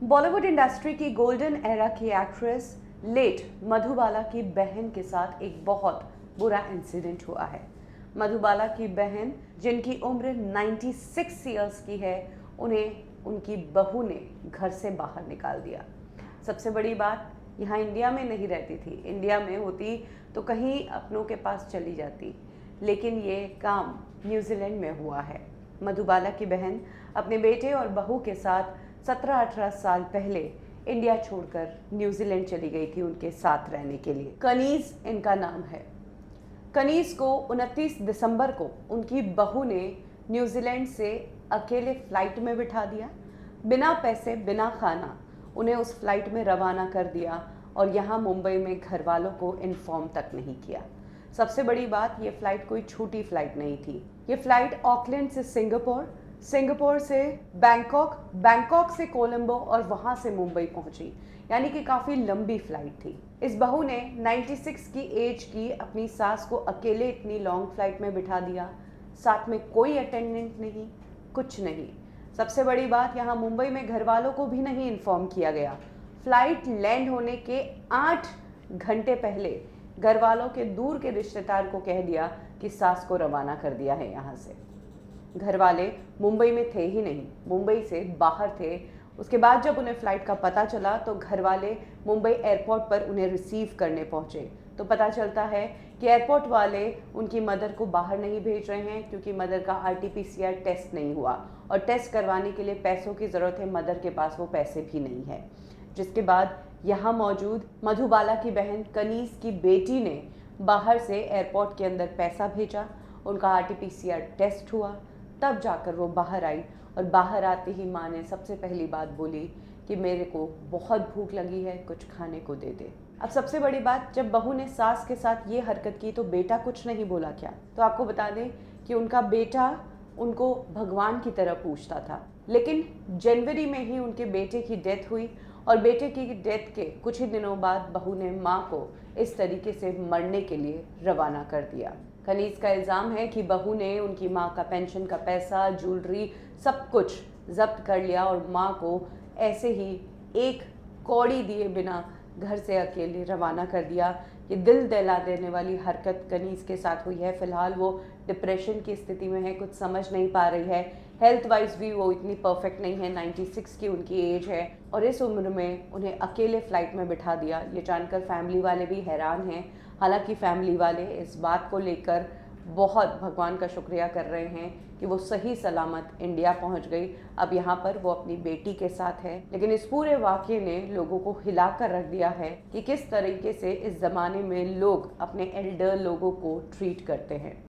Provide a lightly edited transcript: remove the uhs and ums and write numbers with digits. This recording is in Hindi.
बॉलीवुड इंडस्ट्री की गोल्डन एरा की एक्ट्रेस लेट मधुबाला की बहन के साथ एक बहुत बुरा इंसिडेंट हुआ है। मधुबाला की बहन, जिनकी उम्र 96 इयर्स की है, उन्हें उनकी बहू ने घर से बाहर निकाल दिया। सबसे बड़ी बात, यहाँ इंडिया में नहीं रहती थी। इंडिया में होती तो कहीं अपनों के पास चली जाती, लेकिन ये काम न्यूजीलैंड में हुआ है। मधुबाला की बहन अपने बेटे और बहू के साथ 17-18 साल पहले इंडिया छोड़कर न्यूजीलैंड चली गई थी उनके साथ रहने के लिए। कनीज इनका नाम है। कनीज को 29 दिसंबर को उनकी बहू ने न्यूजीलैंड से अकेले फ्लाइट में बिठा दिया। बिना पैसे, बिना खाना उन्हें उस फ्लाइट में रवाना कर दिया और यहाँ मुंबई में घर वालों को इन्फॉर्म तक नहीं किया। सबसे बड़ी बात, ये फ़्लाइट कोई छोटी फ़्लाइट नहीं थी। ये फ़्लाइट ऑकलैंड से सिंगापुर, सिंगापुर से बैंकॉक, बैंकॉक से कोलंबो और वहाँ से मुंबई पहुँची, यानी कि काफ़ी लंबी फ़्लाइट थी। इस बहू ने 96 की एज की अपनी सास को अकेले इतनी लॉन्ग फ्लाइट में बिठा दिया, साथ में कोई अटेंडेंट नहीं, कुछ नहीं। सबसे बड़ी बात, यहाँ मुंबई में घर वालों को भी नहीं इन्फॉर्म किया गया। फ़्लाइट लैंड होने के 8 घंटे पहले घर वालों के दूर के रिश्तेदार को कह दिया कि सास को रवाना कर दिया है यहाँ से। घर वाले मुंबई में थे ही नहीं, मुंबई से बाहर थे। उसके बाद जब उन्हें फ़्लाइट का पता चला तो घर वाले मुंबई एयरपोर्ट पर उन्हें रिसीव करने पहुँचे। तो पता चलता है कि एयरपोर्ट वाले उनकी मदर को बाहर नहीं भेज रहे हैं, क्योंकि मदर का RT-PCR टेस्ट नहीं हुआ और टेस्ट करवाने के लिए पैसों की ज़रूरत है। मदर के पास वो पैसे भी नहीं है। जिसके बाद यहाँ मौजूद मधुबाला की बहन कनीज की बेटी ने बाहर से एयरपोर्ट के अंदर पैसा भेजा, उनका RT-PCR टेस्ट हुआ, तब जाकर वो बाहर आई। और बाहर आते ही माँ ने सबसे पहली बात बोली कि मेरे को बहुत भूख लगी है, कुछ खाने को दे दे। अब सबसे बड़ी बात, जब बहू ने सास के साथ ये हरकत की तो बेटा कुछ नहीं बोला क्या? तो आपको बता दें कि उनका बेटा उनको भगवान की तरह पूछता था। लेकिन जनवरी में ही उनके बेटे की डेथ हुई और बेटे की डेथ के कुछ ही दिनों बाद बहू ने माँ को इस तरीके से मरने के लिए रवाना कर दिया। कनीज का इल्ज़ाम है कि बहू ने उनकी माँ का पेंशन का पैसा, ज्वेलरी, सब कुछ जब्त कर लिया और माँ को ऐसे ही एक कौड़ी दिए बिना घर से अकेले रवाना कर दिया। ये दिल दहला देने वाली हरकत कनीज के साथ हुई है। फ़िलहाल वो डिप्रेशन की स्थिति में है, कुछ समझ नहीं पा रही है। हेल्थ वाइज भी वो इतनी परफेक्ट नहीं है, 96 की उनकी एज है और इस उम्र में उन्हें अकेले फ़्लाइट में बिठा दिया। ये जानकर फैमिली वाले भी हैरान हैं। हालांकि फैमिली वाले इस बात को लेकर बहुत भगवान का शुक्रिया कर रहे हैं कि वो सही सलामत इंडिया पहुंच गई। अब यहाँ पर वो अपनी बेटी के साथ है। लेकिन इस पूरे वाक़ये ने लोगों को हिला कर रख दिया है कि किस तरीके से इस ज़माने में लोग अपने एल्डर लोगों को ट्रीट करते हैं।